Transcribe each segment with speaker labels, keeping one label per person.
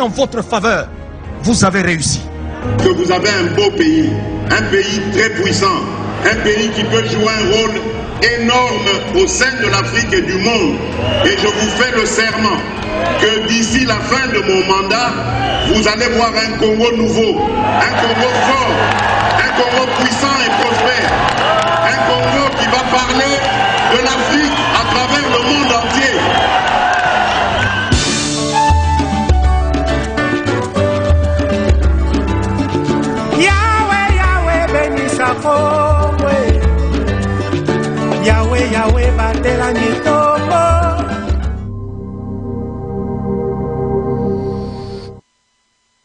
Speaker 1: en votre faveur, vous avez réussi.
Speaker 2: Que vous avez un beau pays, un pays très puissant, un pays qui peut jouer un rôle énorme au sein de l'Afrique et du monde. Et je vous fais le serment que d'ici la fin de mon mandat, vous allez voir un Congo nouveau, un Congo fort, un Congo puissant et prospère, un Congo qui va parler de l'Afrique à travers le monde entier.
Speaker 3: Yahweh, Yahweh, bénissa Congo. Yahweh, Yahweh, batela Nitobo.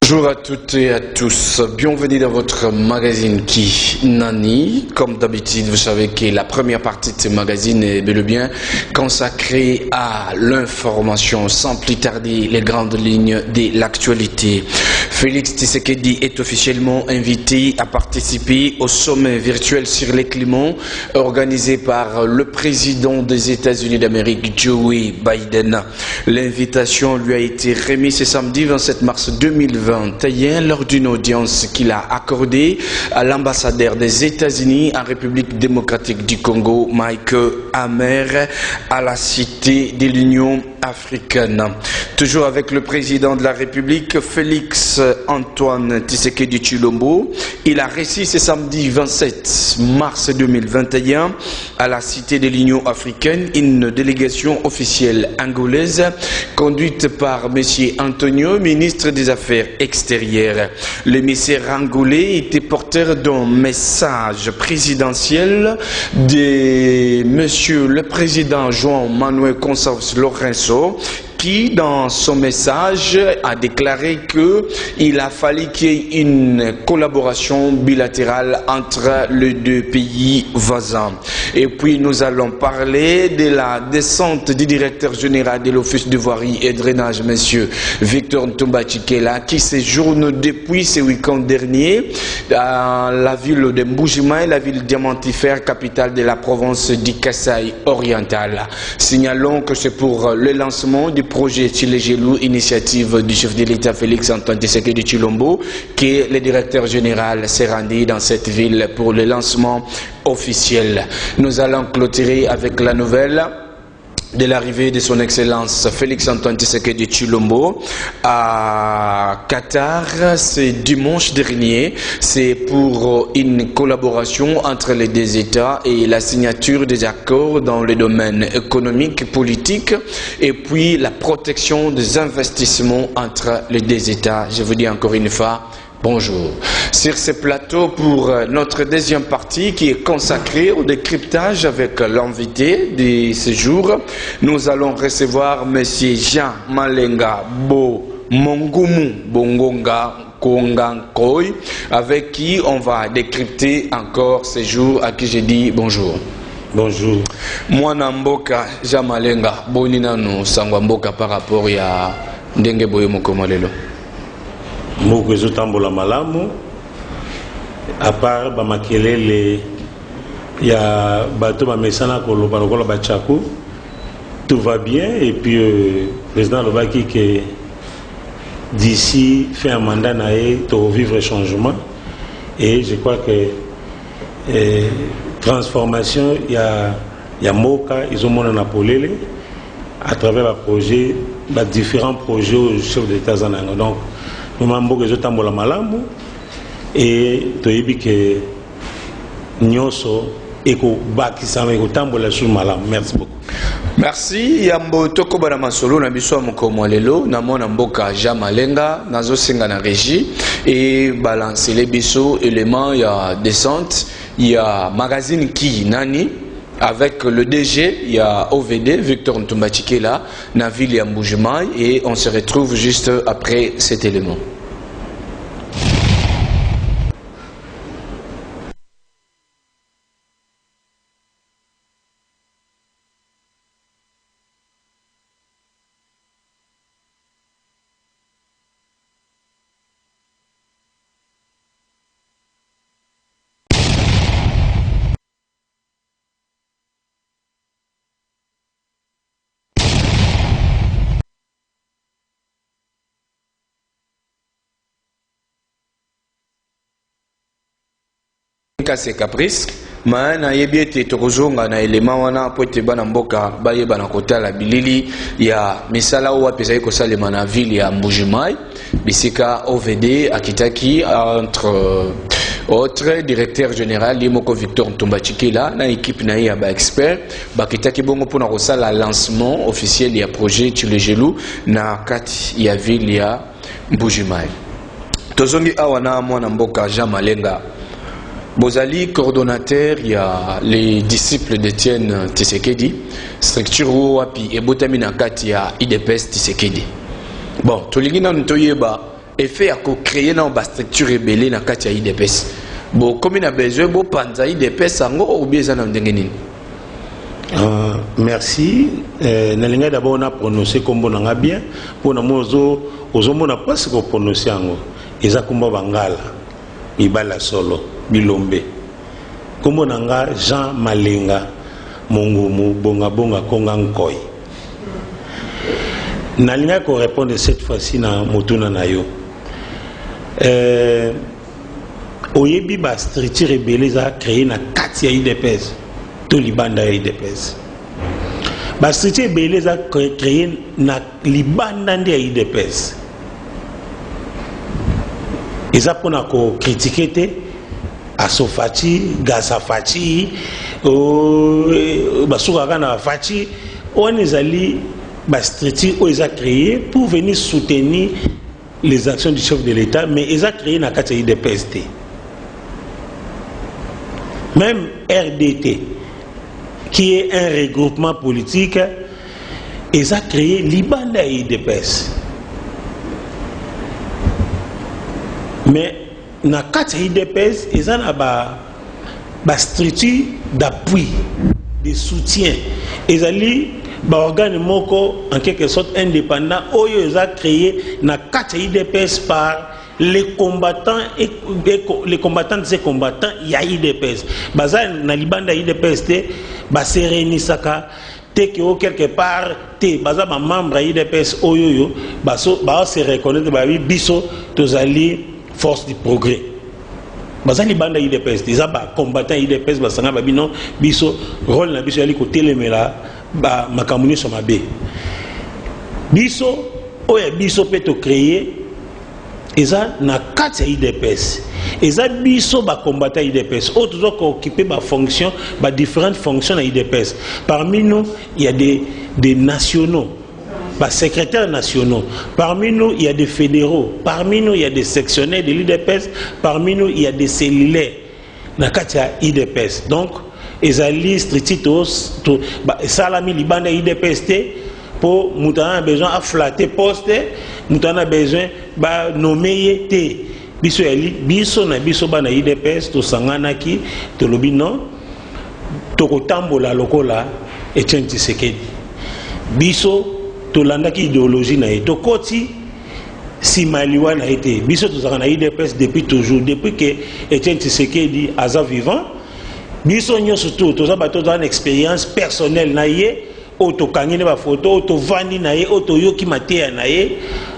Speaker 4: Bonjour à toutes et à tous, bienvenue dans votre magazine Qui Nani. Comme d'habitude, vous savez que la première partie de ce magazine est bel et bien consacrée à l'information, sans plus tarder les grandes lignes de l'actualité. Félix Tshisekedi est officiellement invité à participer au sommet virtuel sur les climats organisé par le président des États-Unis d'Amérique, Joe Biden. L'invitation lui a été remise ce samedi 27 mars 2020 lors d'une audience qu'il a accordée à l'ambassadeur des États-Unis en République démocratique du Congo, Mike Hammer, à la cité de l'Union africaine. Toujours avec le président de la République, Félix Antoine Tshisekedi Tshilombo, il a reçu ce samedi 27 mars 2021 à la cité de l'Union africaine une délégation officielle angolaise conduite par M. Antonio, ministre des Affaires extérieures. L'émissaire angolais était porteur d'un message présidentiel de M. le président João Manuel Gonçalves Lourenço, qui, dans son message, a déclaré qu'il a fallu qu'il y ait une collaboration bilatérale entre les deux pays voisins. Et puis, nous allons parler de la descente du directeur général de l'Office de voirie et drainage, M. Victor Ntombachikela, qui séjourne depuis ce week-end dernier dans la ville de Mbujimaï, la ville diamantifère, capitale de la province du Kasaï oriental. Signalons que c'est pour le lancement du projet Tshilé-Gelou, initiative du chef de l'État Félix Antoine Tshisekedi Tshilombo, que le directeur général s'est rendu dans cette ville pour le lancement officiel. Nous allons clôturer avec la nouvelle de l'arrivée de son Excellence Félix Antoine Tshisekedi Tshilombo à Qatar. C'est dimanche dernier. C'est pour une collaboration entre les deux États et la signature des accords dans le domaine économique, politique et puis la protection des investissements entre les deux États. Je vous dis encore une fois, bonjour. Sur ce plateau pour notre deuxième partie qui est consacrée au décryptage avec l'invité de ce jour, nous allons recevoir M. Jean Malenga Bo Mongumu Bongonga Kongankoy, avec qui on va décrypter encore ce jour, à qui je dis bonjour.
Speaker 5: Bonjour.
Speaker 4: Moi Namboka Jean Malenga Boninano Sangwamboka par rapport à Ndenge Boyo Mokomalelo.
Speaker 5: Moko ezotambola malamu à part bamakelele ya bato bamesana koloba lokola bachako, tout va bien. Et puis le président lobaki que d'ici fin mandat nae to vivre changement, et je crois que transformation ya moka ils ont mon napolele à travers différents projets au chef d'État zanango. Donc Mambo ezotambola malamu et toyebi ke nyoso eko bakisama eko tambola sur malamu. Merci beaucoup.
Speaker 4: Merci Yambo Toko Bana Masolo na biso mokomo lelo na mona mboka Jean Malenga nazo senga na régie et balancer les biso éléments ya descente, il y a magazine Qui Nani avec le DG, il y a OVD, Victor Ntombachikela, na ville ya Mbujimaï, et on se retrouve juste après cet élément. c'est caprice. Maana yebiete tokozonga na élément wana pote bana mboka bayeba na kota la bilili ya misala wa pesa iko salema na ville ya Mbujimai bisika OVD akitaki entre autres directeur général Limoko Victor Ntombachikela na équipe na ya ba expert bakitaki bongo pona ko sala lancement officiel ya projet Tshilejelu na kati ya ville ya Mbujimai. Tozongi awana mwana mboka Jean Malenga Bozali, coordonnateur, il y a les disciples d'Étienne Tshisekedi, structure Wapi et Botamina Katia IDPS Tshisekedi. Bon, Tolingina Ntoyeba, effet à créer une structure rebelle dans Katia IDPS. Bon, comme il a besoin, bon, Panza IDPS, ou bien ça n'a
Speaker 5: merci. Nalinga d'abord on a prononcé comme on a bien. Pour nous, on a pas ce qu'on prononce. Ils ont comme Bangala, Ibala solo. Bilombe kombo nanga Jean Malenga Mongomu bonga bonga konga nkoi nalinga ko répondre cette fois-ci na motuna na yo oyebi ba structure rebelle za créé na kati ya IDPS to libanda ya IDPS ba structure rebelle za créé na libanda nde ya IDPS eza pona ko critiquer te Asofati, Gasafati, Basukarana Fati, on est allé ils ont créé pour venir soutenir les actions du chef de l'État, mais ils ont créé une catégorie de PST. Même RDT, qui est un regroupement politique, ils ont créé l'Ibanda IDPS. Mais na kati IDPS ils ont ba structure d'appui de soutien ils allaient ba organe moko en quelque sorte indépendant oyo ils ont créé na kati IDPS par les combattants et les combattants de ces combattants ya IDPS baza na libanda IDPS te ba serenisaka te que quelque part te baza ba membre IDPS oyo yo ba se reconnaître ba biso tozali force du progrès. Bazali banda IDPS, des combattants IDPS, basanga babino biso rôle na biso yali ko telemela ba makamuni somabe. Biso oya biso peto créer eza na kati IDPS. Eza biso ba combattants IDPS. Autres ont occupé ba fonction, ba différentes fonctions na IDPS. Parmi nous, il y a des nationaux. Secrétaires nationaux. Parmi nous, il y a des fédéraux. Parmi nous, il y a des sectionnaires de l'IDPS. Parmi nous, il y a des cellulaires. Nakatia IDPS. Donc, ils allaient strictitos, salami libanda IDPS pour moutana besoin à flatter poste, moutana besoin ba nommer te. Biso yali, biso na biso ba na IDPS to sangana ki to lobi non. To kotambola lokola Etienne Tshisekedi. Biso tolanda ki idéologie na to koti si maliwa na été biso tozaka na IDPS depuis toujours depuis que Etienne Tshisekedi aza vivant biso nyonso tout toza bato dans une expérience personnelle na ye auto kangine ba photo auto vandi na ye auto yoki matéya na ye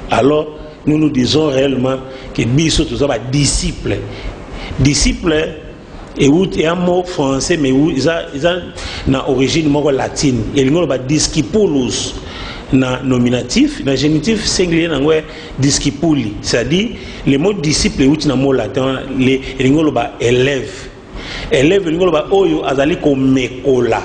Speaker 5: alors nous nous disons réellement que biso toza ba disciple et un mot français mais ils ont na origine moko latine et le mot ba discipulus na nominatif, na génitif singulier nangwe discipuli, c'est-à-dire le mot disciple est na mot latin les lingolo ba élève lingolo ba oyo azali ko mekola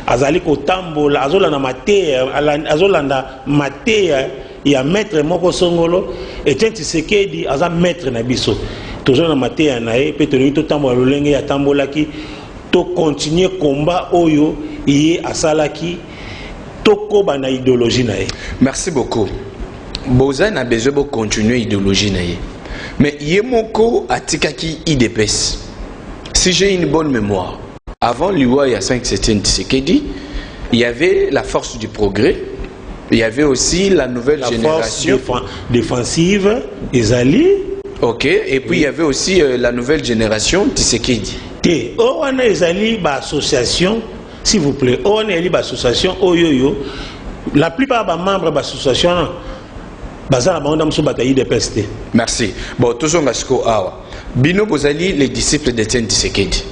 Speaker 5: azali ko tambola azolanda mateya azolanda mateya ya maître moko songolo Etienne Tshisekedi aza maître na biso toujours na mateya na e pe to tambola lolenge ya tambolaki to continuer combat oyo yi asalaki.
Speaker 4: Merci beaucoup. Bozan a besoin de continuer l'idéologie. Mais Yemoko a tikaki IDPS. Si j'ai une bonne mémoire, avant l'UA, il y a 5-7 Tshisekedi, il y avait la force du progrès, il y avait aussi la nouvelle génération.
Speaker 5: Force défensive, Ezali.
Speaker 4: Ok, et puis il y avait aussi la nouvelle génération Tshisekedi.
Speaker 5: On a Ezali, association. S'il vous plaît, on est libre association Oyoyo. La plupart des membres de l'association, bazala bango ndamso batayi de peste.
Speaker 4: Merci. Bon, toujours ngasko awa. Bino bozali les disciples d'Étienne Tshisekedi.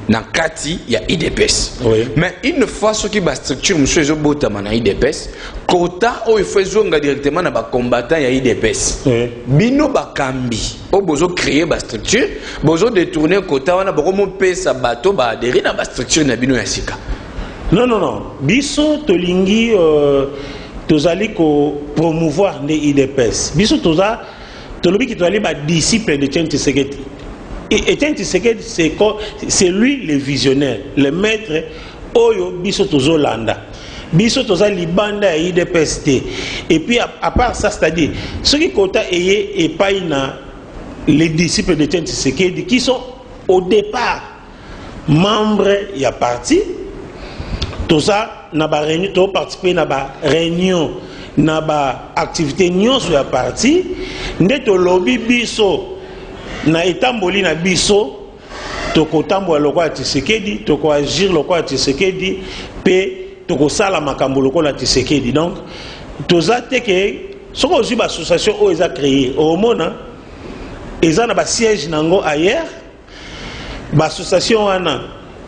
Speaker 4: Dans kati il y a IDPS.
Speaker 5: Oui.
Speaker 4: Mais une fois ce qui ba structure monsieur Zobota mana IDPS, quota o il faut zonga directement na ba combattant il y a IDPS.
Speaker 5: Oui.
Speaker 4: Bino ba kambi. O bozo créer ba structure, bozo détourner quota wana ba komo pesa bato ba adhérer na ba structure na bino ya sika.
Speaker 5: Non non non. Biso tolingi tozali ko promouvoir les IDPS. Biso toza tolobi ki toali ba disciple de Etienne Tshisekedi. Et Etienne Tshisekedi c'est lui le visionnaire, le maître oyo biso tozo landa. Biso toza libanda ya IDPS. Et puis à part ça, c'est-à-dire ceux qui kota eye et paina les disciples de Etienne Tshisekedi qui sont au départ membres ya parti. Toza na ba réunion, to participer na ba réunion, na ba activité nyonso ya parti, nde to lobby biso na etamboli na biso to kotambola lokwa Tshisekedi, to ko agir lokwa Tshisekedi pe to ko sala makambo lokwa Tshisekedi. Donc toza te ke soko ozi ba association o eza créé au mona eza na ba siège nango ailleurs ba association wana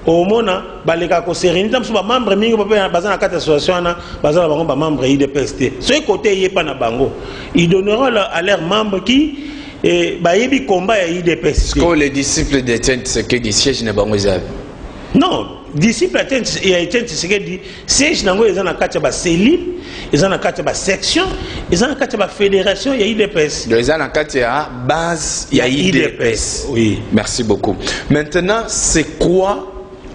Speaker 5: au mona baleka ko sérénité mso ba membre mingi ba bazana kata association wana bazana bango ba membre IDPS. Ce côté yepa na bango ils donneront à leurs membres qui bayebi combat ya IDPS.
Speaker 4: Est-ce que les disciples d'Étienne Tshisekedi siège na bango ezave?
Speaker 5: Non, disciples ya Etienne Tshisekedi siège nango eza na kati ba cellule, eza na kati ba section, eza na kati ba fédération ya IDPS.
Speaker 4: Eza na kati ya base ya IDPS.
Speaker 5: Oui.
Speaker 4: Merci beaucoup. Maintenant, c'est quoi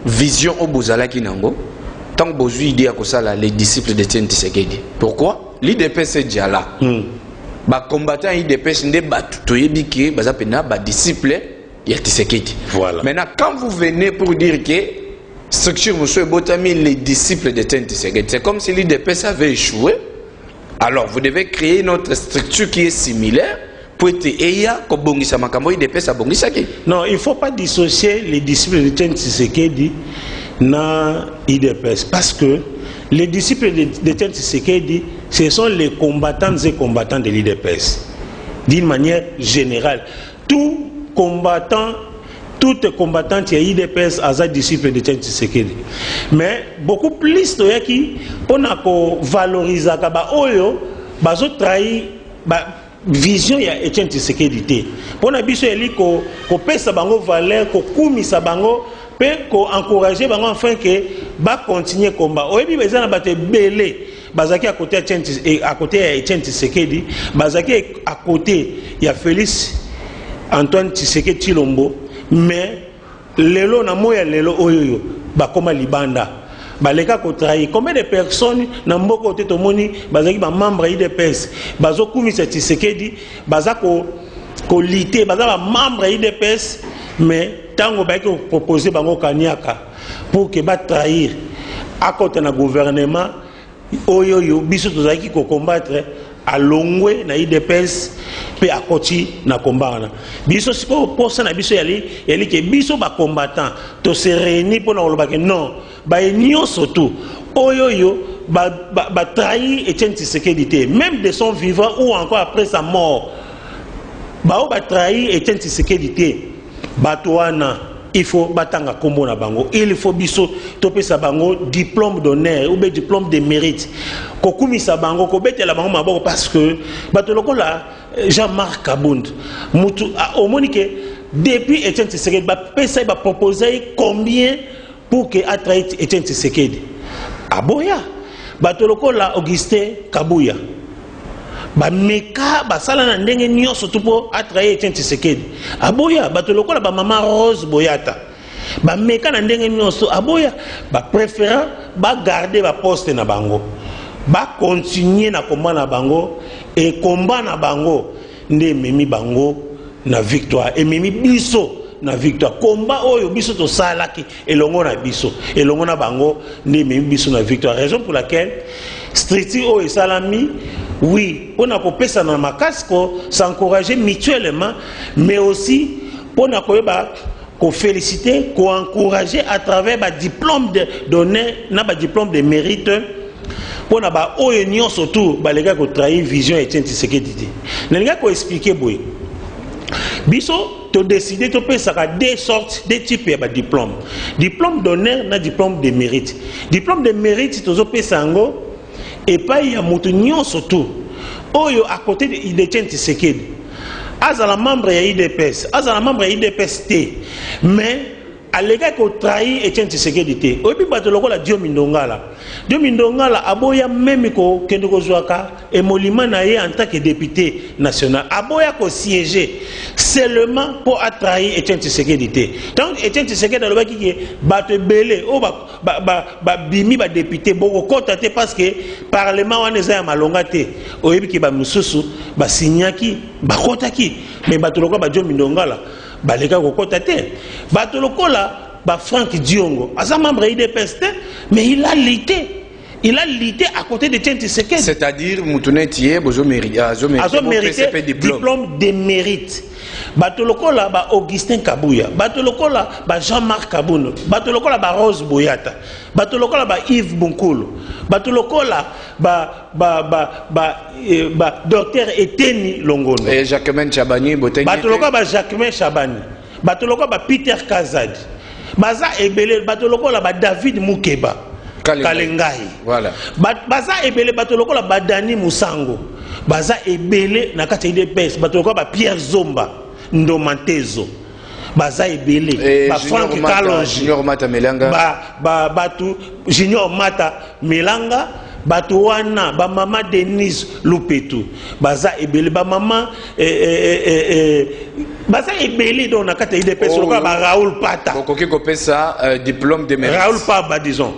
Speaker 4: vision au Bozala Kinango? Tant que Bozui dit à Kosala les disciples d'Étienne Tshisekedi. Pourquoi? L'IDPS est déjà là. Ba combattant IDPS n'est pas tout yébiki, ba zapena ba disciple ya Tshisekedi.
Speaker 5: Voilà.
Speaker 4: Maintenant, quand vous venez pour dire que structure monsieur Botami les disciples d'Étienne Tshisekedi, c'est comme si l'IDPS avait échoué. Alors, vous devez créer une autre structure qui est similaire. Non,
Speaker 5: il ne faut pas dissocier les disciples de Tshisekedi na IDPS parce que les disciples de Tshisekedi ce sont les combattantes et combattants de l'IDPS d'une manière générale. Toute combattante de l'IDPS a un disciple de Tshisekedi. Mais beaucoup plus de qui on a valorisé oyo bazo trahi vision ya Etienne Tshisekedi te. Pona biso eli ko pesa bango valeur, ko kumisa bango pe ko encourager bango afin que ba continuer combat. Oyebi bezana bate belé bazaki à côté ya Etienne Tshisekedi, bazaki à côté ya Félix Antoine Tshisekedi Tshilombo, mais lelo na moya lelo oyoyo ba koma libanda. Baleka ko trahi combien de personnes na mboko te tomoni bazaki ba membre IDPS bazo kumisa Tshisekedi bazako ko lité bazaba membre IDPS mais tango ba ko proposer bango kaniaka pour que ba trahir à côté na gouvernement oyoyo biso tozaki ko combattre à longwe na IDPS pe à côté na combat biso siko posa na biso yali ke biso ba combattant to se réunir pour na loba que non ba union surtout oyoyo ba trahi Etienne Tshisekedi même de son vivant ou encore après sa mort ba trahi Etienne Tshisekedi batoana il faut batanga kombo na bango, il faut biso topesa bango diplôme d'honneur ou bien diplôme de mérite kokumisa bango ko betela bango maboko parce que bato lokola Jean-Marc Kabund mutu au monique depuis Etienne Tshisekedi ba pesa ba proposer combien pour que attraire Etienne Tshisekedi aboya bato lokola Augustin Kabuya ba meka ba sala na ndenge nyonso tupo attraire Etienne Tshisekedi aboya bato lokola ba mama Rose Boyata ba meka na ndenge nyonso aboya ba préférant ba garder ba poste na bango ba continuer na combat na bango et combat na bango nde memi bango na victoire et memi biso na victoire combat oyo biso to salaki elongo na biso elongo na bango nde memi biso na victoire, raison pour laquelle stricti o et salami oui on a kopesa na makasi ko s'encourager mutuellement mais aussi on a ko féliciter ko encourager à travers ba diplôme d'honneur na ba diplôme de mérite pour na ba oyo nyonso tout ba les gars ko trahir vision Etienne Tshisekedi te na les gars ko expliquer boy biso to décider to pe saka deux sortes deux types de diplôme d'honneur na diplôme de mérite to zo pe sango et pas ya mutu nyonso tout oyo à côté de Etienne Tshisekedi azala membre ya IDPS azala membre ya IDPS te mais alega ko trahi Etienne Tshisekedi te obi bato lokola Diomi Ndongala aboya même ko kende ko zwaka émolument na ye en tant que député national aboya ko siéger seulement pour attraher Etienne Tshisekedi te donc Etienne Tshisekedi alobaki ke bato belé o ba bimi ba député boko kota te parce que parlement wana eza ya malonga te oyebi ki ba mususu ba signaki ba kotaki mais bato lokola ba Diomi Ndongala baleka kokota te bato lokola ba Franck Diongo asa membre IDPS mais il a lutté à côté de Etienne Tshisekedi,
Speaker 4: c'est-à-dire Moutounetier bozo mérité
Speaker 5: diplôme de mérite bato lokola ba Augustin Kabuya bato lokola ba Jean-Marc Kabouno bato lokola ba Rose Boyata bato lokola ba Yves Bonkolo bato lokola ba docteur Eteni Longono
Speaker 4: et Jacquemain Chabani
Speaker 5: bato lokola ba Jacquemain Chabani bato lokola ba Peter Kazadi baza ebele bato lokola ba David Mukeba Kalengai
Speaker 4: voilà
Speaker 5: baza ebele bato lokola ba Dani Musango baza ebele na kati de pes bato lokola ba Pierre Zomba Ndomantezo baza ebele ba Frank Kalonji
Speaker 4: Junior Mata Melanga
Speaker 5: bato Junior Mata Melanga bato wana ba mama Denise Lupetu baza ebele ba mama baza ebele donc na kati de pes lokola ba Raoul Pata
Speaker 4: koki kopesa diplôme de mérite
Speaker 5: Raoul Pata disons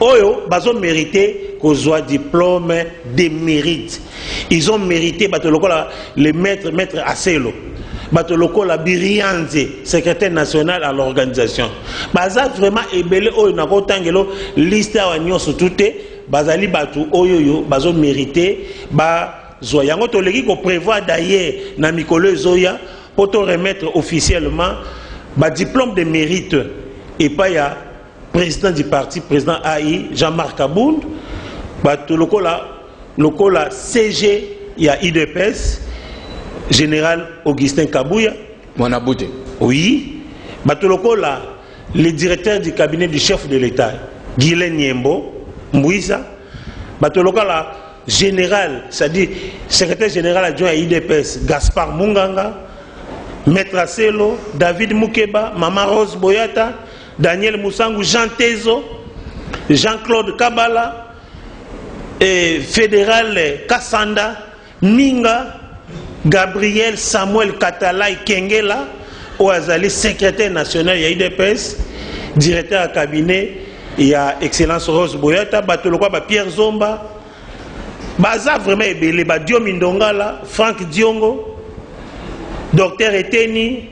Speaker 5: oyo bazo mérité kozwa diplôme de mérite ils ont mérité bato lokola le maître Aselo bato lokola Birianze secrétaire national à l'organisation baza vraiment ebele oyo na kotangelo liste wa nyonso tuté bazali bato oyo bazo mérité ba zwa yango to leki ko prévoir d'ailleurs na mikolo ezoya pour te remettre officiellement ba diplôme de mérite et pas ya président du parti, président AI, Jean-Marc Kaboun, lokola CG, il y a IDPS, général Augustin Kabouya.
Speaker 4: Monabouté.
Speaker 5: Oui. Lokola, le directeur du cabinet du chef de l'État, Guylaine Niembo, Mbouissa. Lokola, général, c'est-à-dire secrétaire général adjoint à IDPS, Gaspard Munganga, Maître Aselo, David Mukeba, Maman Rose Boyata, Daniel Moussangu, Jean Tezo, Jean-Claude Kabala, Fédéral Kassanda, Minga, Gabriel Samuel Katalai Kengela, Oazali, secrétaire national, il y a IDPS, directeur à cabinet, il y a Excellence Rose Boyata, Batolokwa, Pierre Zomba, Baza vraiment ebele, Diomi Ndongala, Franck Diongo, Docteur Eteni,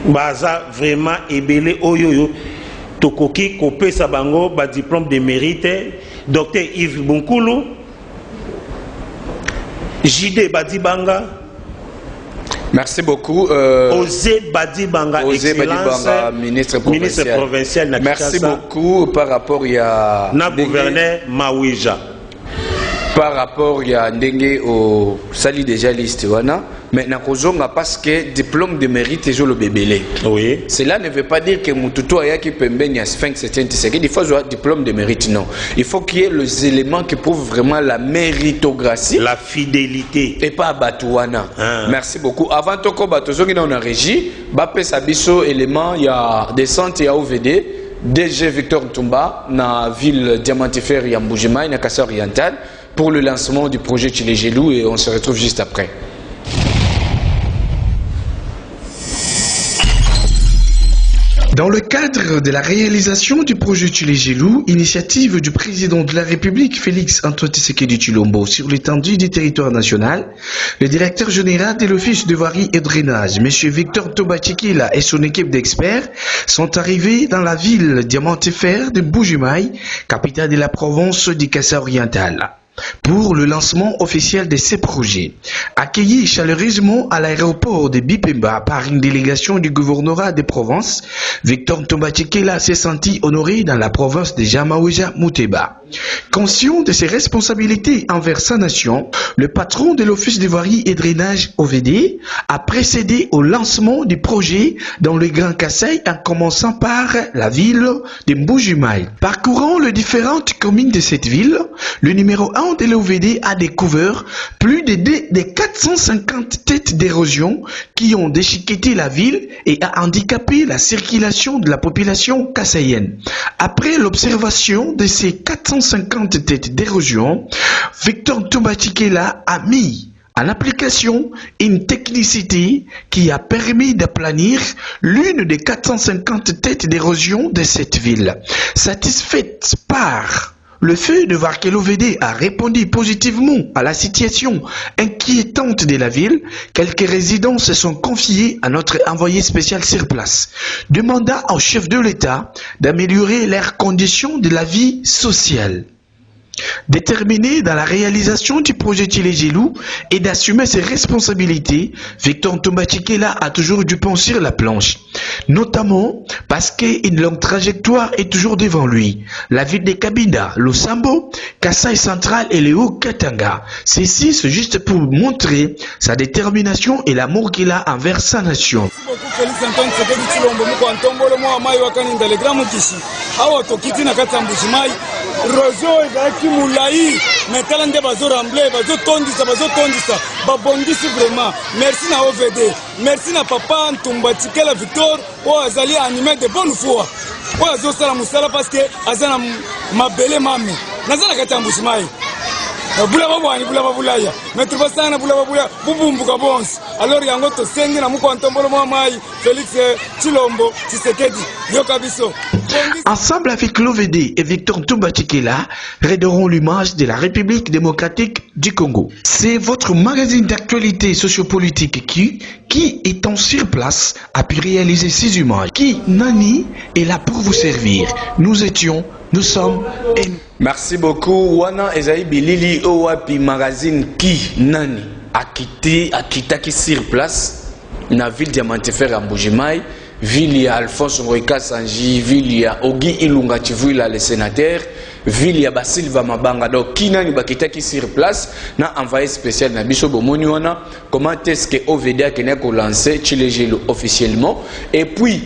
Speaker 5: baza vraiment ebele oyoyo tokoki kopesa bango ba diplôme de mérite docteur Yves Bonkulu JD Badibanga.
Speaker 4: Merci beaucoup.
Speaker 5: Osé Badibanga,
Speaker 4: ministre provincial. Merci beaucoup par rapport à
Speaker 5: na gouverneur Mawija.
Speaker 4: Par rapport à Ndenge au sali déjà liste wana mais na kozonga parce que diplôme de mérite est le bébélé.
Speaker 5: Oui.
Speaker 4: Cela ne veut pas dire que mututo ayaki pembeni à Sphinx c'est il faut avoir diplôme de mérite non. Il faut qu'il y ait les éléments qui prouvent vraiment la méritocratie,
Speaker 5: la fidélité
Speaker 4: et pas batouana. Merci beaucoup. Avant toko batozongi na on régie, bape sabiso élément il y a descente il y a OVD DG Victor Ntumba na ville diamantifère ya Mbujimai na Kassa Oriental pour le lancement du projet Tchilégelou et on se retrouve juste après.
Speaker 1: Dans le cadre de la réalisation du projet Tchilégelou, initiative du président de la République Félix Antoine Tshisekedi Tshilombo sur l'étendue du territoire national, le directeur général de l'Office de voirie et drainage, M. Victor Tobachikila et son équipe d'experts sont arrivés dans la ville diamantifère de Mbujimai, capitale de la province du Kassa Oriental. pour le lancement officiel de ces projets. Accueilli chaleureusement à l'aéroport de Bipemba par une délégation du gouvernorat des provinces, Victor Ntomba Tshikela s'est senti honoré dans la province de Jamaouja Mouteba. Conscient de ses responsabilités envers sa nation, le patron de l'Office de voirie et drainage OVD a précédé au lancement du projet dans le Grand Kassai en commençant par la ville de Mbuji-Mayi. Parcourant les différentes communes de cette ville, le numéro 1 de l'OVD a découvert plus de 450 têtes d'érosion qui ont déchiqueté la ville et a handicapé la circulation de la population kassaïenne. Après l'observation de ces 450 têtes d'érosion, Victor Ntomba Tshikela a mis en application une technicité qui a permis d'aplanir l'une des 450 têtes d'érosion de cette ville. Satisfaite par le fait de voir que l'OVD a répondu positivement à la situation inquiétante de la ville, quelques résidents se sont confiés à notre envoyé spécial sur place, demandant au chef de l'État d'améliorer leurs conditions de la vie sociale. Déterminé dans la réalisation du projet Tshilé-Gelou et d'assumer ses responsabilités, Victor Ntomba Tshikela a toujours du pain sur la planche, notamment parce qu'une longue trajectoire est toujours devant lui. La ville de Kabinda, Losambo, Kassai Central et le Haut-Katanga. Ceci, c'est juste pour montrer sa détermination et l'amour qu'il a envers sa nation.
Speaker 6: Moulaï, maintenant des bazo ramblé, bazo tondisa, babondisi vraiment. Merci na OVD, merci na papa Ntomba Tshikela Victor, ou azali animé de bonne foi. Ou azo sala musala parce que azana mabele mami. Nazala katambushi mai. Bula babulaya. Metruba sana bula bubumbuka bons. Alors yango to sengi na muko Ntombolo mai Félix Tshilombo Tshisekedi. Yo kabiso.
Speaker 1: Ensemble avec l'OVD et Victor Ntomba Tshikela, raideront l'image de la République démocratique du Congo. C'est votre magazine d'actualité sociopolitique qui étant sur place, a pu réaliser ces images. Qui, Nani, est là pour vous servir. Nous sommes et...
Speaker 4: Merci beaucoup. Wana Ezaï Bilili Owapi magazine qui, Nani, a quitté sur place, na ville Diamantefer à Mbuji-Mayi. Ville, il y a Alphonse Ngoïka Sanji, ville, il y a Ogi Ilunga Chivouila, le sénateur, ville, il y a Basilva Mabanga. Donc, qui n'a pas qui sur place, n'a envoyé spécial na biso bomoniwana, comment est-ce que OVD a lancé Tshilé-Gelou officiellement, et puis,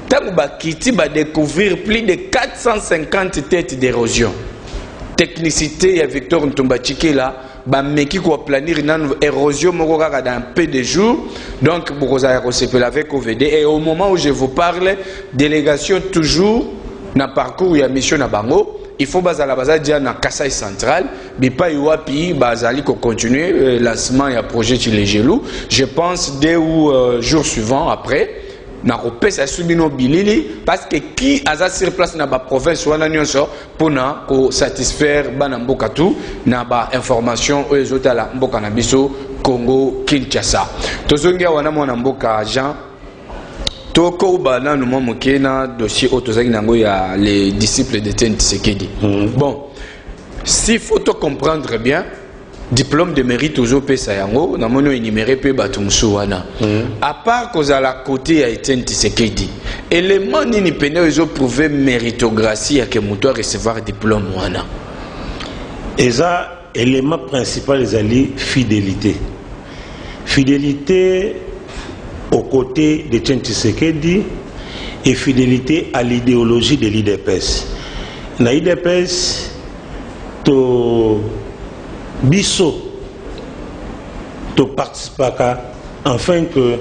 Speaker 4: Takuba Kiti va découvrir plus de 450 têtes d'érosion. Technicité, Victor Ntomba Tshikela, meki ko planir une érosion dans peu de jours. Donc vous avez avec OVD et au moment où je vous parle, délégation toujours na parcours ya mission na bango, il faut bazala bazala na Kassai Central, bipa yuapi bazali ko continuer lancement ya projet Tshilé-Gelou. Je pense 2 jours suivants après na kopesa subino bilili parce que qui aza sur place na ba province wana nyonso pona ko satisfaire bana mboka tout na ba information o ezotala mboka na biso Congo Kinshasa. Tozongia wana mwana mboka Jean toko bana no momoke na dossier otozaki nango ya les disciples de Tshisekedi. Bon, s'il faut te comprendre bien, diplôme de mérite aux pesa yango na mono énuméré pe batumsu wana à part cause à la côté a été Tshisekedi élément nini pene ils ont prouvé méritocratie à que muto recevoir diplôme wana
Speaker 5: eza élément principal les alliés fidélité aux côtés de Tshisekedi et fidélité à l'idéologie de l'IDPS na IDPS to biso to participaka afin que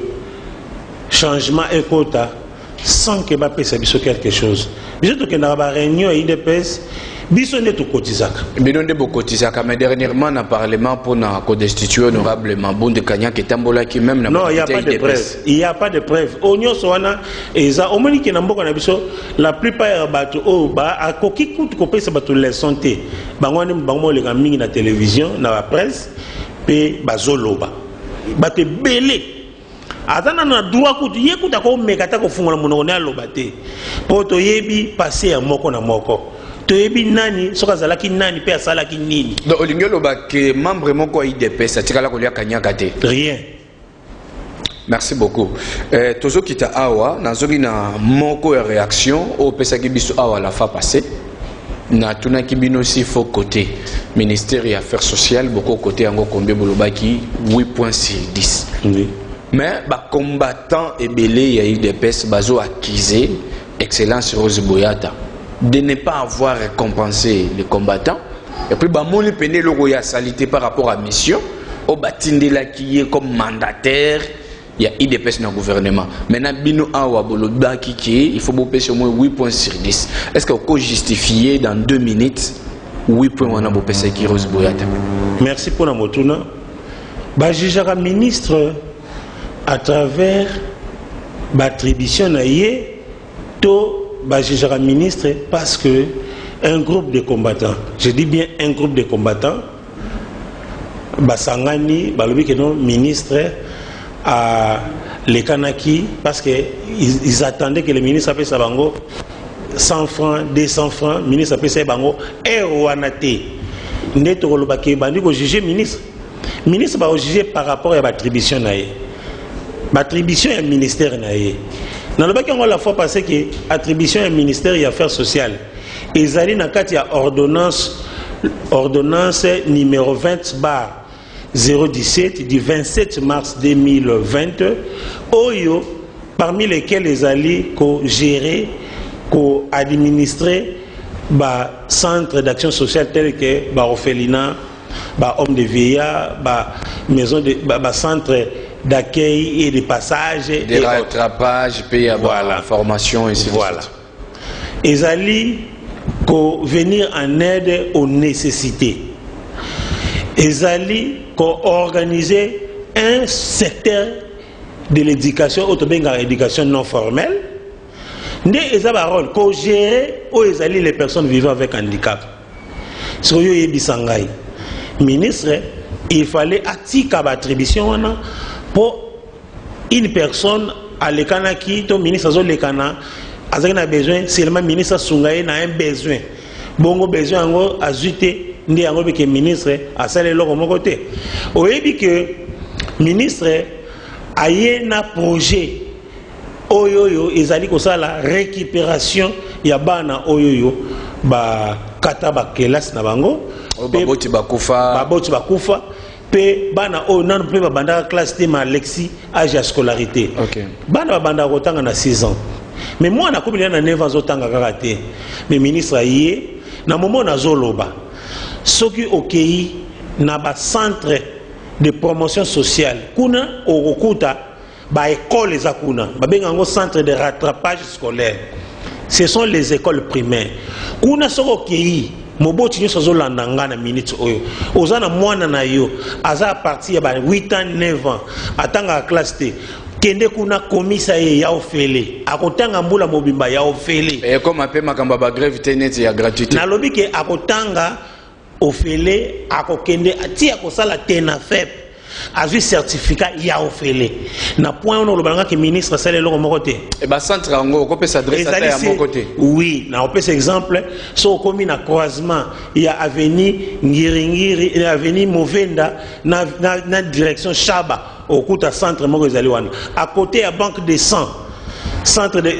Speaker 5: changement et quota sans que ba pesa biso quelque chose biso to kenda ba réunion IDPS biso ne to kotizaka
Speaker 4: bino nde bokotizaka mais dernièrement na parlement pour na ko destituer honorablement Bonde Kanya qui tambola qui même na
Speaker 5: non il y a pas de preuve onyo soana eza omoni ki na mboka na biso la plupart bato o ba akoki kutu ko pesa bato les santé bangwani bango le mingi na télévision na la presse pe bazoloba bato belé atana na droit kutu yekuta ko mekata ko fungola monoko na lobate poto yebi passer ya moko na moko toyebi nani soka zalaki nani pe asalaki nini.
Speaker 4: Donc olingelo ba ke membre moko IDPS atikala kolia kanyaka te.
Speaker 5: Rien.
Speaker 4: Merci beaucoup. Tozo kita awa nazoki na moko ya réaction au pesa ki biso awa la fa passé. Na tuna ki bino si faux côté ministère des affaires sociales beaucoup côté yango combien bolobaki 8 points sur 10.
Speaker 5: Oui.
Speaker 4: Mais ba combattant et belé ya IDPS bazo accusé Excellence Rose Boyata de ne pas avoir récompensé les combattants et puis ba moni pené le roya salité par rapport à mission au batindela qui est comme mandataire. Il y a IDPS dans le gouvernement. Maintenant, bino awa bolobaki qui il faut bopé au moins 8 points sur 10. Est-ce que vous pouvez justifier dans 2 minutes 8 points wana bopé qui Rose Boyata?
Speaker 5: Merci pour la motuna. Ba jijaka ministre à travers l'attribution naie to ba jijaka ministre parce que un groupe de combattants, je dis bien un groupe de combattants, basangani balobi que non ministre à les Kanaki parce qu'ils attendaient que le ministre appelle Sabango 100 francs, 200 francs, le ministre appelle Sabango et Ouanate. Neto Lobake Bandi ko juger ministre. Ministre va juger par rapport à l'attribution naie. L'attribution est ministère naie. Dans le bac on la fois passé que attribution est ministère des affaires sociales. Ils allaient dans quatre ordonnance numéro 20/017 du 27 mars 2020 oyo parmi lesquels les alliés co-gérer co-administrer ba centre d'action sociale tel que ba orphelinat ba homme de vieillard ba maison de ba centre d'accueil et de passage
Speaker 4: des rattrapages pays à voilà formation et
Speaker 5: voilà les alliés co venir en aide aux nécessités. Ils allaient organiser un secteur de l'éducation, l'éducation non formelle. Ils avaient un rôle pour gérer où ils allaient les personnes vivant avec handicap. Sur le ministre, il fallait attirer l'attribution pour une personne à l'écana qui, ton ministre a l'écana, a besoin, seulement le ministre Sungaye a un besoin. Bongo besoin à ajouter. Ndi yango beke ministre a salé loko mon côté. Oyebi que ministre aye na projet oyoyo ezali ko sala récupération ya bana oyoyo ba kata ba kelas na bango
Speaker 4: baboti
Speaker 5: bakufa pe bana o nan pe ba banda classe te ma lexi âge à scolarité.
Speaker 4: OK.
Speaker 5: Bana ba banda ko tanga na 6 ans. Mais moi na ko bi na 9 ans zo tanga karaté. Mais ministre aye na moment na zoloba. Ce qui est OK, na centre de promotion sociale, kuna okuta ba école za kuna, ba bengango centre de rattrapage scolaire. Ce sont les écoles primaires. Kuna so OK, moboti nyo so landanga na minute oyo. Ozana mwana na yo, aza parti ba 8 ans 9 ans, atanga classe T. Kende kuna komisa ye ya ofele akotanga mbula mobimba ya ofele
Speaker 4: et comme appelle makamba ba grève tenete ya gratuité
Speaker 5: na lobike akotanga ofele akokende atia kosala tena fep azu certificat ya ofele na point on lobanga que ministre sale longo mokote
Speaker 4: et ba centre ngo ko pesa adresse à ya mokote
Speaker 5: oui na on peut exemple so komi na croisement ya avenue Ngiringiri avenue Movenda na direction Chaba okuta centre moko ezali wana à côté à banque de sang centre de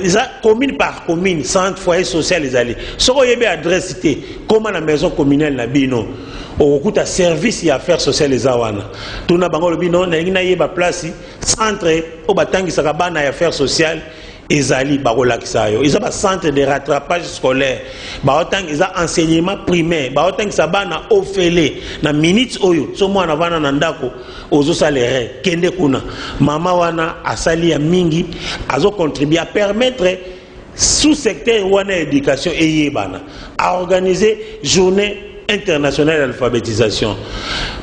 Speaker 5: commune par commune centre foyer social les alliés soko yebe adresse cité comment la maison communale na bino okuta service ya affaires sociales les awana tuna bango bino na ngina yeba place centre o batangisa ka bana ya affaires sociales ezali bakolakisa yo eza ba centre de rattrapage scolaire ba otang eza enseignement primaire ba otang sa bana ofele na minutes oyo so mwana vana na ndako ozo salere kende kuna mama wana asali ya mingi azo contribuer à permettre sous secteur wana éducation eyebana à organiser journée internationale d'alphabétisation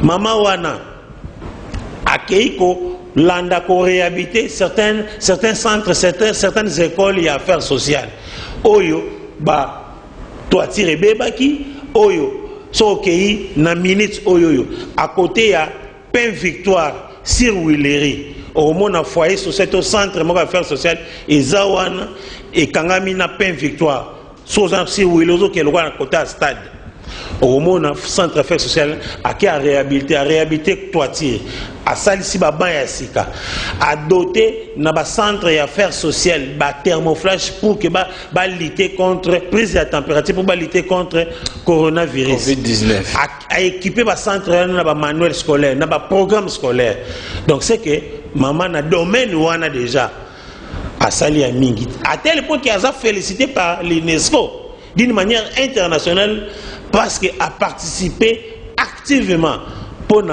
Speaker 5: mama wana akeiko landa ko réhabiliter certains centres certaines écoles et affaires sociales oyo ba toitire bebaki oyo so okei na minutes oyo à côté ya Pain Victoire sur Willery au mona foyer social au centre moko affaires sociales ezawana et kangami na Pain Victoire si vous voulez que le côté stade au monde centre affaires sociales à réhabiliter toiture à salisi ba ban ya sika à doter na ba centre affaires sociales ba thermoflash pour que ba lutter contre prise de température pour ba lutter contre coronavirus
Speaker 4: COVID-19
Speaker 5: à équiper ba centre na ba manuel scolaire na ba programme scolaire. Donc c'est que maman na domaine wana déjà à sali ya mingi à tel point qu'il a félicité par l'UNESCO d'une manière internationale parce qu'il a participé activement pour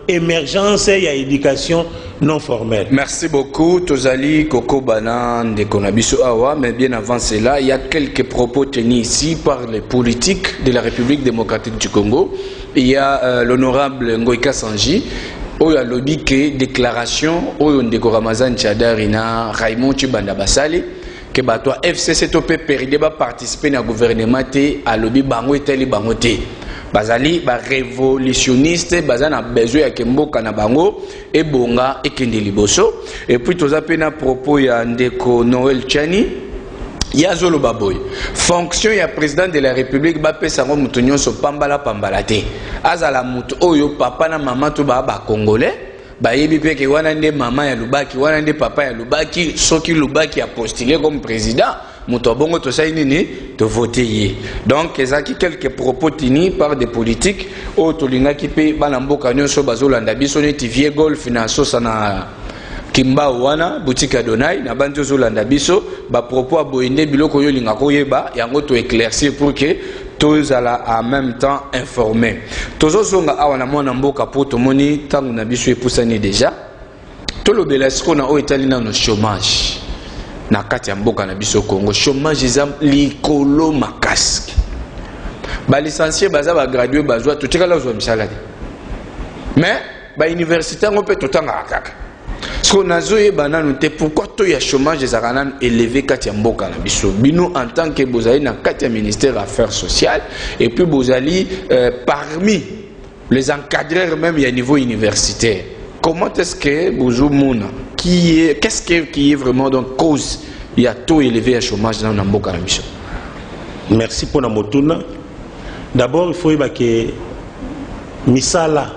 Speaker 5: l'émergence et l'éducation non formelle.
Speaker 4: Merci beaucoup, Tozali Koko Banan de Konabiso Awa. Mais bien avant cela, il y a quelques propos tenus ici par les politiques de la République démocratique du Congo. Il y a l'honorable Ngoïka Sanji. Il y a lobby que déclaration, il y a Ramazan Tchadarina, Raymond Chibanda Basali. Que toi FCC topé perdre ba participer na gouvernement té à lobby bango eteli bango té bazali ba révolutionniste bazana besoin ya kemboka na bango et bonga ekende liboso et puis toza pe na propos ya ndeko Noël Chani ya zolo baboy fonction ya président de la République ba pesa ngo mutu nyonso pambala té azala mutu oyo papa na mama to ba congolais bayebi peke wana nde mama ya Lubaki wana nde papa ya Lubaki soki Lubaki a postulé comme président muto bongo to sai nini to voter. Donc ezaki quelques propos tenus par des politiques o to lingaki pe bana mboka nyonso bazolanda biso neti vie golf na sosana kimba wana boutique Adonai na bantu zolanda biso ba propos aboyende biloko yo linga koyeba yango to éclaircir pour que tous en même temps informés. Tous les gens qui ont été pour tout le monde, tant qu'on a vu déjà, tout le belesco na o Italie na no chômage. Na kati ya mboka na biso Congo, chômage ezam likolo makasi. Ba licencié baza ba gradué bazwa to tika la zo misala. Mais ba université on peut tout temps akaka. Ce qu'on a zoé banane pourquoi tout y chômage des aranan élevé kati ya mboka na biso. Bino en tant que bozali na kati ya ministère affaires sociales et puis bozali parmi les encadreurs même à niveau universitaire. Comment est-ce que Bouzoumouna qu'est-ce qui est vraiment donc cause il y a taux élevé à chômage dans mboka na biso?
Speaker 5: Merci pour la motuna. D'abord il faut que misala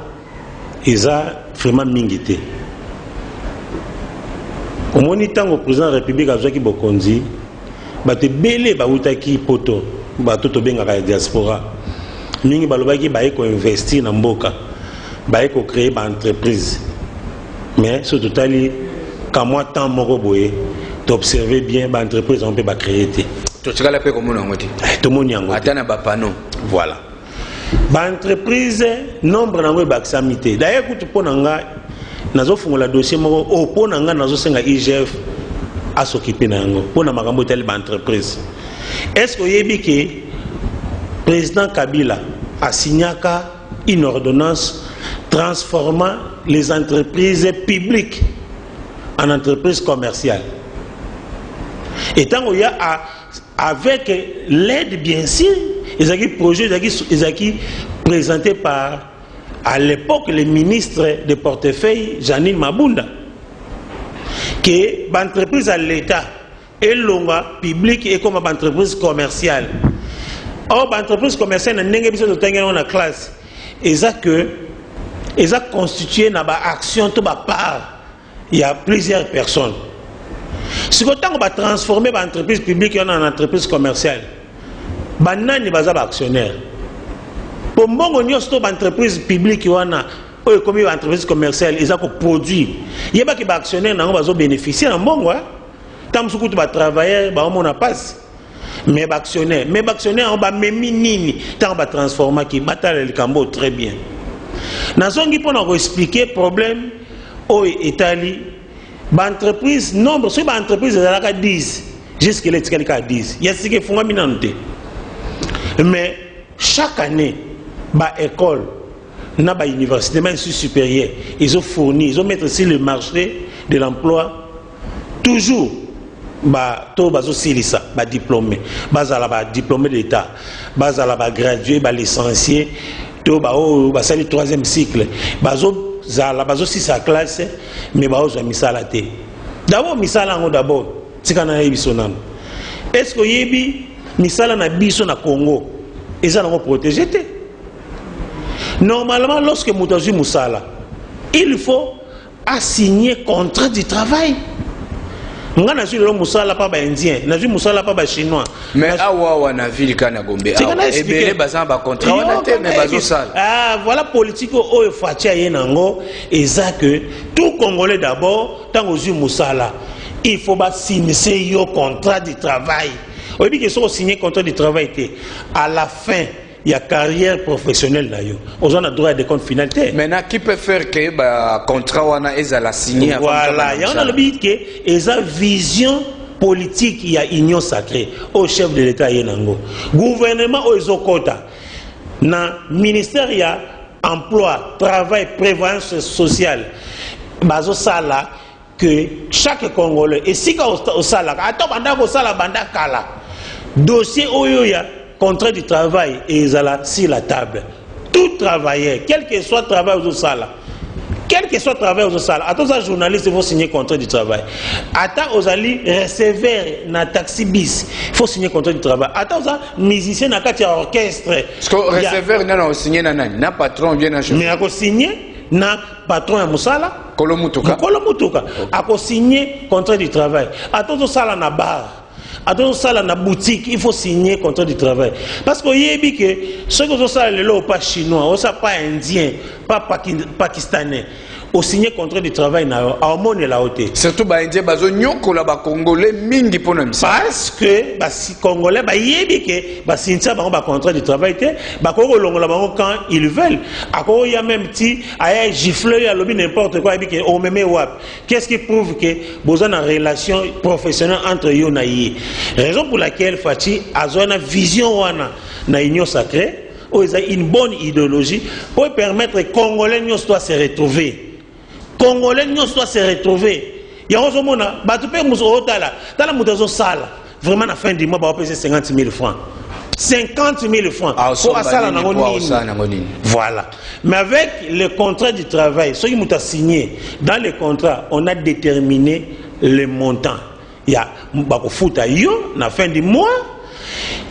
Speaker 5: eza vraiment mingité. Au monitant au président de la République a joué qui bokonzi, bate belé ba utaki poto, ba toto benga la diaspora. Mingi balobaki ba eko investir na mboka, ba eko créer ba entreprise. Mais ce total quand moi temps moko boye, t'observer bien ba entreprise on peut ba créer té.
Speaker 4: To tshikala pe komo na ngoti.
Speaker 5: To moni yango.
Speaker 4: Atana ba panneau.
Speaker 5: Voilà. Ba entreprise nombre na ngo ba examité. D'ailleurs kutu pona nga nazo fungola dossier moko o pona nga nazo senga IGF a s'occuper na yango pona makambo tel ba entreprise. Est-ce que yebi que président Kabila a signé une ordonnance transformant les entreprises publiques en entreprises commerciales? Et tant qu'il y a avec l'aide bien sûr, ils ont projet présenté par à l'époque le ministre de portefeuille Janine Mabunda que l'entreprise à l'État est longue publique et comme entreprise commerciale. Or l'entreprise commerciale n'a pas de classe. Et ça que ils ont constitué une action de part. Il y a plusieurs personnes. Si on va transformer l'entreprise publique en entreprise commerciale, banani baza actionnaire. Pour moi, on a une entreprise publique qui est comme une entreprise commerciale, ils ont produit. Il y a des actionnaires qui ont bénéficié en bon. Tant que tu vas travailler, on a pas. Mais les actionnaires, on va même nini, tant va transformer qui bataille le Cambo très bien. Dans ce qui peut expliquer le problème au Italie, l'entreprise, nombre, si l'entreprise est 10, jusqu'à l'étiquette 10, il y a ce qui font à minante. Mais chaque année, l'école, l'université, même supérieure, ils ont fourni, ils ont mis sur le marché de l'emploi toujours diplômé, diplômé d'État, gradué, licencié, c'est le troisième cycle. Si sa classe, mais misala té. D'abord, misala d'abord, est-ce que yebi misala na biso na Congo eza na protéger te. Normalement lorsque mutazu musala, il faut assigner contrat du travail. Nga na le musala pa ba indien, na ju musala pa ba chinois.
Speaker 4: Mais awa na ville kana Gombe. Ebele bazan ba contrat wana te mais bazo sala.
Speaker 5: Ah voilà politique o fatia yenango eza que tout Congolais d'abord tant ju musala, il faut ba signer yo contrat du travail. On dit que si on signe contrat de travail, à la fin, il y a carrière professionnelle là. On a droit à des comptes finalités.
Speaker 4: Maintenant, qui peut faire que le contrat wana eza la signer?
Speaker 5: Voilà, il y a le but que eza vision politique, il y a union sacrée au chef de l'État yenango. Gouvernement au ezokota. Na ministère il y a emploi, travail, prévoyance sociale. Bazo sala que chaque Congolais et si au sala, attends banda ko sala banda kala. Dossier Oyoya, contrat du travail et Zala sur la table. Tout travailleur, quel que soit le travail aux salles, quel que soit le travail aux salles, à tous les journalistes, il faut signer contrat du travail. Attends aux alliés receveurs na taxi bis, il faut signer contrat du travail. Attends aux musiciens na quatre orchestre.
Speaker 4: Parce que receveur n'a signé na patron bien à
Speaker 5: mais à signer na patron à Moussala.
Speaker 4: Kolomutuka.
Speaker 5: À signer contrat du travail. Attends aux salles na bar. À tout ça, dans la boutique, il faut signer contrat du travail. Parce que ceux qui ont ça, pas chinois, pas indien, pas pakistanais, au signer contrat du travail, à monnaie la haute.
Speaker 4: Surtout les Indiens, les Congolais, mingi pour nous.
Speaker 5: Parce que les Congolais, si ils ont un contrat du travail, quand ils veulent. Il y a même petit, il gifle, il n'importe quoi, qu'est-ce qui prouve que vous avez une relation professionnelle entre eux et eux. Raison pour laquelle Fati a une vision na union sacrée, une bonne idéologie pour permettre aux Congolais de se retrouver. Congolais doivent se retrouver. Il y a un moment, vraiment à la fin du mois, on va payer 50 000 francs. 50 000 francs. Voilà. Mais avec le contrat du travail, ceux qui ont signé, dans le contrat, on a déterminé le montant. Il y a la fin du mois.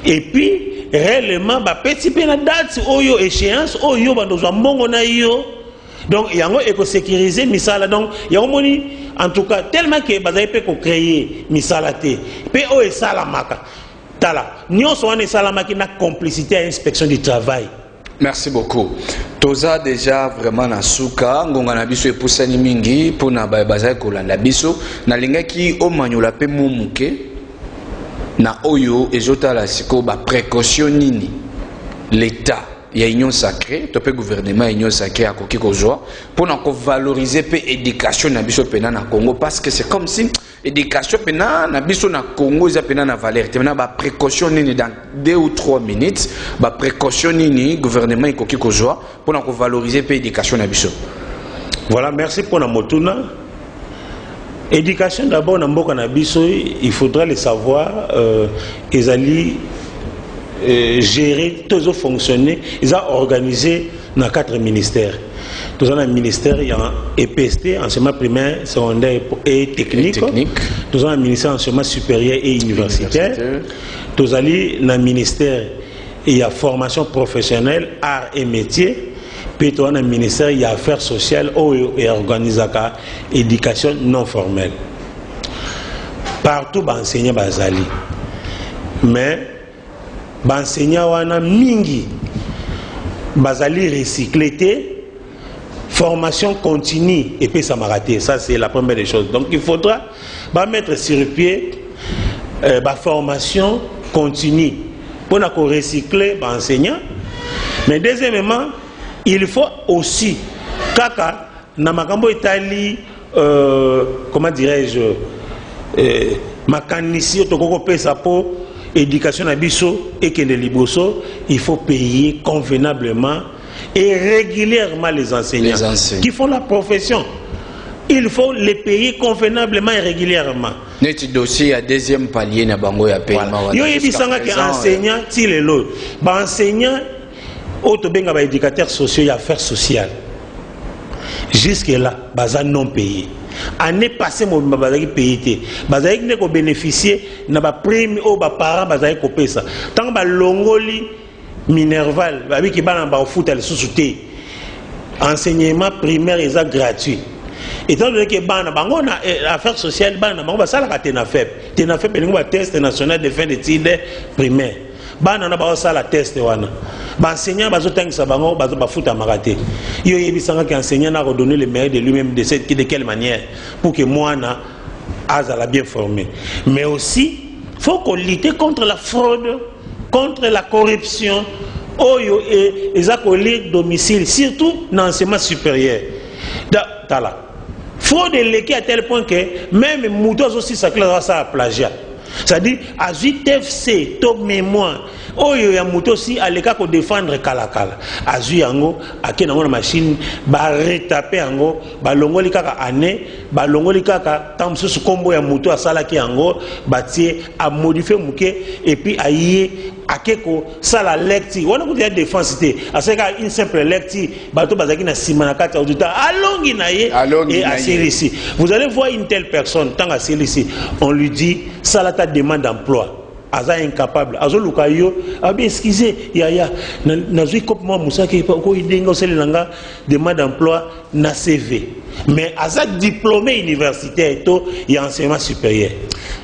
Speaker 5: Et puis, réellement, petit peu la date, échéance, donc, il y a un sécurisé misala. Donc, il y a un en tout cas, tellement que vous avez créé misala. Puis, il y a salamaka. Nous avons salamaki na complicité à l'inspection du travail.
Speaker 4: Merci beaucoup. Toza déjà vraiment na suka ngonga na biso epusani mingi pona bazai kolanda biso na linga ki o manyola pe mumuke na oyo ezotala siko ba précaution nini l'état il y a union sacrée topé gouvernement union sacrée à koki kozwa pour valoriser pe éducation na biso pena na Congo parce que c'est comme si éducation pena na biso na Congo za pena na valeur tena ba précaution nini dans 2 ou 3 minutes ba précaution nini gouvernement koki kozwa pour valoriser pe éducation na biso.
Speaker 5: Voilà, merci pour la motuna. Éducation d'abord na mboka na biso il faudra le savoir ezali gérer, tous fonctionner, ils ont organisé dans 4 ministères. Nous avons un ministère, il y a un EPST, enseignement primaire, secondaire et technique. Nous avons un ministère enseignement supérieur et universitaire. Nous avons un ministère, il y a formation professionnelle, arts et métiers. Puis nous avons un ministère, il y a affaires sociales et organisation éducation non formelle. Partout, enseignants bazali. Mais enseignants wana mingi bazali recyclé, formation continue et puis ça m'a raté. Ça c'est la première des choses. Donc il faudra mettre sur pied formation continue pour recycler enseignants. Mais deuxièmement, il faut aussi kaka na makambo itali comment dirais-je makanisi otokoko pesa po éducation à biso et que les liboso, il faut payer convenablement et régulièrement les enseignants qui font la profession. Il faut les payer convenablement et régulièrement.
Speaker 4: Notre dossier à deuxième palier na bango ya paiement.
Speaker 5: Yo yebisanga que enseignant ti lelo, ba enseignant otobenga ba éducateurs sociaux et affaires sociales. Jusque là, baza non payé. année passée mon bazaki payé bazaki ne ko bénéficier na ba prime au ba parents bazaki ko pesa tant ba longoli Minerval babi ki bana ba foot le sous-souté enseignement primaire est gratuit. Étant donné que bana bango na affaires sociales bana bango basala ka TENAFEP elingo ba test national de fin d'études primaire bana na ba sala test wana ba enseignant bazo tangisa bango bazo ba futa makate yo yebisanga que enseignant na redonner le meilleur de lui-même de quelle manière pour que moi na azala bien formé, mais aussi faut qu'on lutte contre la fraude, contre la corruption oyo et les acolytes domicile surtout dans l'enseignement supérieur tala fraude est à tel point que même Moutos aussi sa classe ça plagiat. C'est-à-dire à 8 FC top mémoire oyo ya Moutos aussi à l'écart pour défendre kalakala à yango à qui dans la machine ba retaper yango ba longoli kaka année ba longoli kaka tam sous combo ya Moutos sala ki yango ba tie à modifier muke et puis à y akeko ça la lecture on a dit défense c'était à ce cas une simple lecture bato bazaki na simanakati auditeur alongi na ye et à ici vous allez voir une telle personne tant à ici on lui dit ça la ta demande d'emploi aza incapable azo lukayo abi excusez yaya na zui cop moi musaki ko idenga oselanga demande d'emploi na CV mais aza diplômé universitaire to et enseignement supérieur.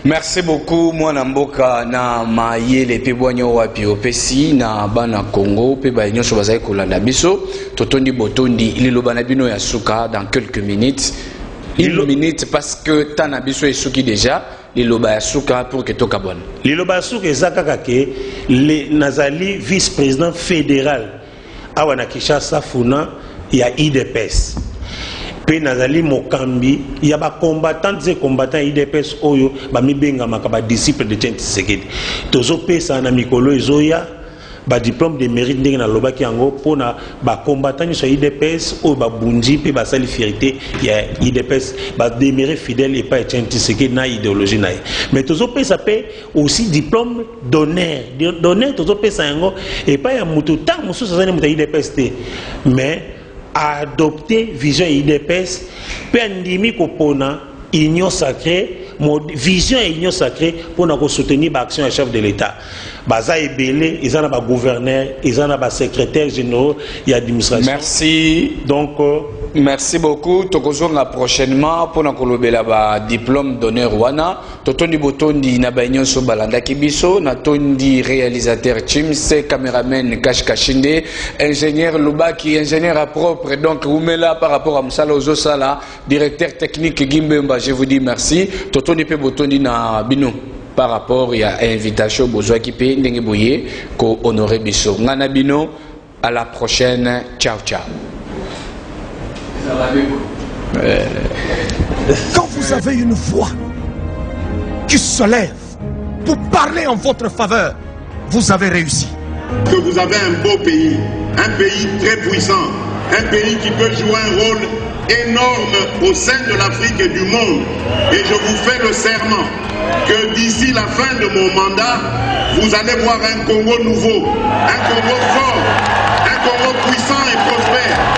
Speaker 4: Merci beaucoup mwana mboka na mayele pe bwanyo wapi opesi na bana Congo pe ba nyonso bazai kolanda biso totondi botondi liloba na bino ya suka dans quelques minutes. Une minute parce que Tanabiso est souki déjà, liloba suka pour que toka bonne.
Speaker 5: Liloba suka ezaka ke le Nazali vice-président fédéral awana Kinshasa funa ya IDPS. Pe Nazali Mokambi ya ba combattant IDPS oyo ba mibenga makaba disciple de Tshisekedi. Tozo pesa na mikolo ezoya ba diplôme de mérite ndenge na lobaki yango pona ba combattant sur IDPS ou ba bunji pe ba sali fierté ya IDPS ba demeurer fidèle et pas Tshisekedi na idéologie na. Mais tozo pesa pe aussi diplôme d'honneur tozo pesa yango et pas ya mutu ta musu sazani muta IDPS te mais a adopté vision IDPS pe ndimi ko pona union sacrée vision et union sacrée pour nous soutenir l'action du chef de l'État. Baza ebele, ils ont un gouverneur, ils ont un secrétaire général et administration.
Speaker 4: Merci.
Speaker 5: Donc,
Speaker 4: merci beaucoup. Tokozonga prochainement pour nous ba diplôme d'honneur wana. Totondi botondi na banyon so balanda kibiso, na tondi réalisateur Chimse, caméraman Kash Kashinde, ingénieur Lubaki, ingénieur à propre. Donc Oumela par rapport à Msala Ozo Sala, directeur technique Gimbemba, je vous dis merci. Totondi pe botondi na bino. Par rapport à l'invitation besoin qui peut n'engagez ko honorer biso ngana bino à la prochaine ciao ciao.
Speaker 7: Quand vous avez une voix qui se lève pour parler en votre faveur, vous avez réussi.
Speaker 2: Que vous avez un beau pays, un pays très puissant, un pays qui peut jouer un rôle énorme au sein de l'Afrique et du monde. Et je vous fais le serment que d'ici la fin de mon mandat, vous allez voir un Congo nouveau, un Congo